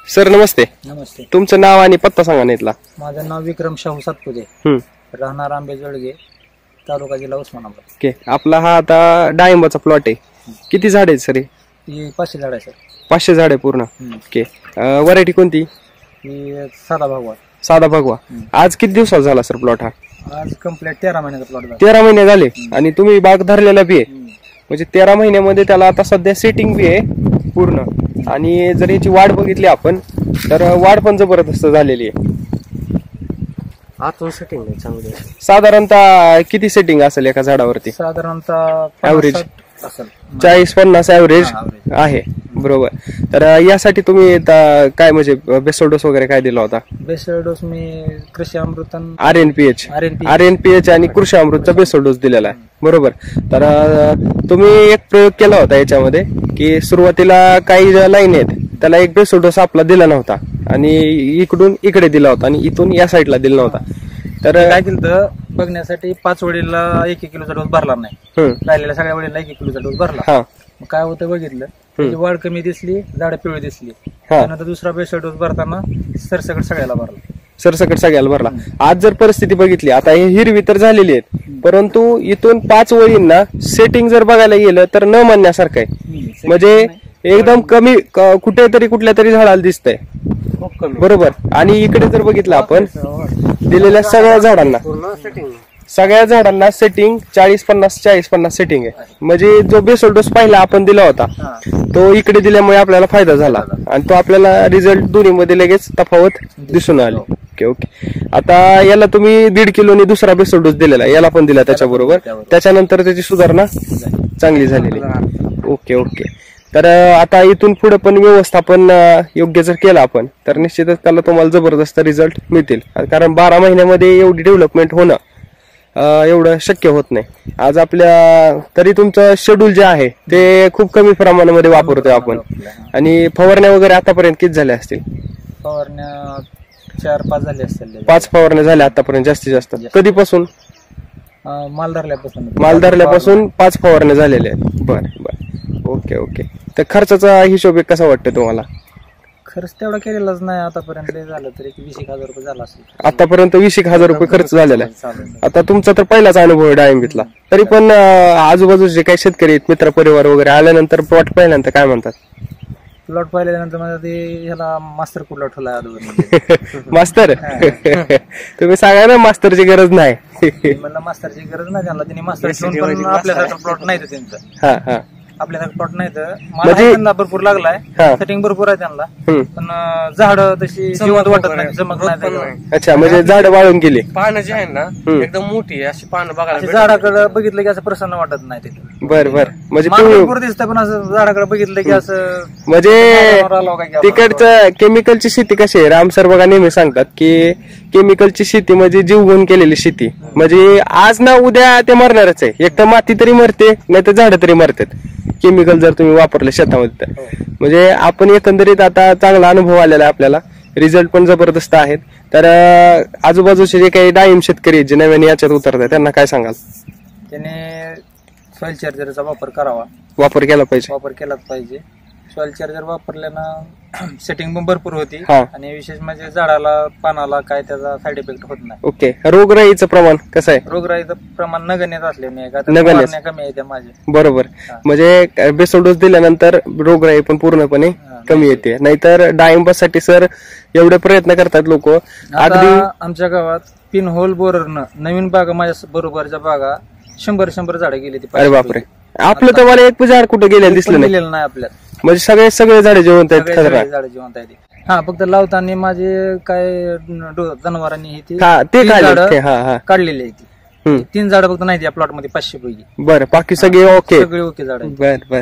Sir नमस्ते. नमस्ते. तुमचं नाव आणि पत्ता सांगा ना इथला. माझं नाव विक्रम शाहू सातपुते, राहणार आंबेजोळगे, तालुका जिल्हा उस्मानाबाद. ओके, आपला हा आता डाळिंबाचा प्लॉट आहे. किती झाड आहेत सर? ही 500 झाड आहे सर. 500 झाड आहे पूर्ण. ओके, व्हरायटी कोणती? ही साधा भगवा. साधा भगवा. आज किती दिवसात झाला सर प्लॉट हा? आज कंप्लीट 13 महिन्याचा प्लॉट झाला. 13 महिने झाले आणि तुम्ही बाग धरलेला बी आहे म्हणजे 13 महिन्यामध्ये त्याला आता सध्या सेटिंग बी आहे पूर्ण. आणि जर याची वाढ बघितली आपण तर वाढ पण जबरदस्त झालेली आहे. आतून सेटिंग नाही चांगली. साधारणतः किती सेटिंग असेल एका झाडावरती? साधारणतः ऍव्हरेज असेल 40-50 ऍव्हरेज आहे. बरोबर. तर यासाठी तुम्ही काय म्हणजे बेसल डोस वगैरे काय दिला होता? बेसल डोस मी कृषी अमृतन RNPH आणि कृषी अमृतचा बेसल डोस दिलेला आहे. बरोबर. तर तुम्ही एक प्रयोग केला होता याच्यामध्ये की सुरुवातीला काही ज्या लाईन आहेत त्याला एक बेसल डोस आपला दिला नव्हता आणि इकडून इकडे दिला होता आणि इथून या साईडला दिला नव्हता. तर काय केलं बघण्यासाठी 5 वडीला 1-1 किलोचा डोस भरला नाही. राहिलेल्या सगळ्या वडीला 1-1 किलोचा डोस भरला. मग काय होतं बघितलं, त्याची वाढ कमी दिसली, झाडं पिवळी दिसली. त्यानंतर दुसरा बेसल डोस भरताना सरसकट सगळ्याला भरला. आज जर परिस्थिती बघितली, आता हे हिरवी तर झालेली आहेत, परंतु इथून 5 वळींना सेटिंग जर बघायला गेलं तर न म्हणण्यासारखं आहे. म्हणजे एकदम कमी कुठेतरी कुठल्या तरी झाडाला दिसतंय. बरोबर. आणि इकडे जर बघितलं आपण दिलेल्या सगळ्या झाडांना सेटिंग 40-50 सेटिंग आहे. म्हणजे जो बेसल डोस पहिला आपण दिला होता तो इकडे दिल्यामुळे आपल्याला फायदा झाला आणि तो आपल्याला रिझल्ट दोन्हीमध्ये लगेच तफावत दिसून आली. Okay okay. आता याला तुम्ही 1.5 किलोनी दुसरा बेसल डोस दिलेला, याला पण दिला त्याच्याबरोबर. त्याच्यानंतर त्याची सुधारणा चांगली झालेली. Okay okay. तर आता इथून पुढे पण व्यवस्थापन योग्य जर केलं आपण तर निश्चितच त्याला तुम्हाला जबरदस्त रिझल्ट मिळतील. कारण 12 महिन्यामध्ये एवढी डेव्हलपमेंट होणं एवढं शक्य होत नाही. आज आपल्या तरी तुमचं शेड्यूल जे आहे ते खूप कमी प्रमाणामध्ये वापरतोय आपण. आणि फवारण्या वगैरे आतापर्यंत किती झाल्या असतील? फवारण्या 4-5 झाल्या असतील. 5 फवारण्या झाल्या आतापर्यंत जास्तीत जास्त. कधीपासून? माल धरल्यापासून 5 फवारण्या झालेल्या आहेत. बरं. Okay okay. तर खर्चाचा हिशोब कसा वाटतं तुम्हाला? खर्च तेवढा केलेलाच नाही आतापर्यंत. झालं तरी 20,000 रुपये झाला असेल. आतापर्यंत 20,000 रुपये खर्च झालेला आहे. आता तुमचा तर पहिलाच अनुभव आहे डाळिंबीतला. तरी पण आजूबाजूचे काही शेतकरी आहेत, मित्र परिवार वगैरे आल्यानंतर प्लॉट पाहिल्यानंतर काय म्हणतात? प्लॉट पाहिल्यानंतर मला ते ह्याला मास्तर कुठला ठेवला मास्तर तुम्ही सांगा ना मास्टरची गरज नाही. मला मास्टरची गरज नाही. त्यांना मास्तर ठेवून आपल्यासारखं प्लॉट नाही त्यांचं. आपल्याला प्लॉट नाही तर मला भरपूर लागलाय. सेटिंग भरपूर आहे त्यांना, पण झाड तशी जिवंत वाटत नाही, चमक नाही. अच्छा, म्हणजे झाड वाळून गेली. पानं जी आहे ना एकदम मोठी अशी पानं बघायला झाडाकडे बघितलं की असं प्रसन्न वाटत नाही तिथे. बर. म्हणजे भरपूर दिसतं पण असं झाडाकडे बघितलं की असं म्हणजे तिकडचं केमिकलची शेती कशी आहे? राम सर बघा नेहमी सांगतात की केमिकलची शेती म्हणजे जीवघेऊन केलेली शेती. म्हणजे आज ना उद्या ते मरणारच आहे. एक तर माती तरी मरते, नाही तर झाडं तरी मरतात केमिकल जर तुम्ही वापरले शेतामध्ये. तर म्हणजे आपण एकंदरीत आता चांगला अनुभव आलेला आहे आपल्याला, रिझल्ट पण जबरदस्त आहेत. तर आजूबाजूचे जे काही डाळिंब शेतकरी जे नव्याने याच्यात उतरत आहेत त्यांना काय सांगाल? त्याने सॉइल चार्जरचा वापर केलाच पाहिजे. सॉइल चार्जर वापरल्यानं सेटिंग पण भरपूर होती आणि विशेष म्हणजे झाडाला पानाला काय त्याचा साईड इफेक्ट होत नाही. ओके. रोगराईचं प्रमाण कसं आहे? रोगराईचं प्रमाण नगण्य असल्याने कमी आहे माझे. बरोबर. म्हणजे बेसल डोस दिल्यानंतर रोगराई पण पूर्णपणे कमी येते. नाहीतर डाळिंबासाठी सर एवढे प्रयत्न करतात लोक. अगदी आमच्या गावात पिन होल बोररनं नवीन बागा, माझ्या बरोबरच्या बागा 100 झाडं गेली. अरे बापरे. आपलं तर मला एक झाड कुठं गेलेलं दिसलं नाही आपल्यात. म्हणजे सगळे झाडे जिवंत आहेत. झाडं जिवंत आहेत. फक्त लावताना माझे काय जनावरांनी काढलेली आहे. 3 झाडं फक्त नाही या प्लॉट मध्ये 500 पैकी. बरं. बाकी सगळे ओके झाड. बर.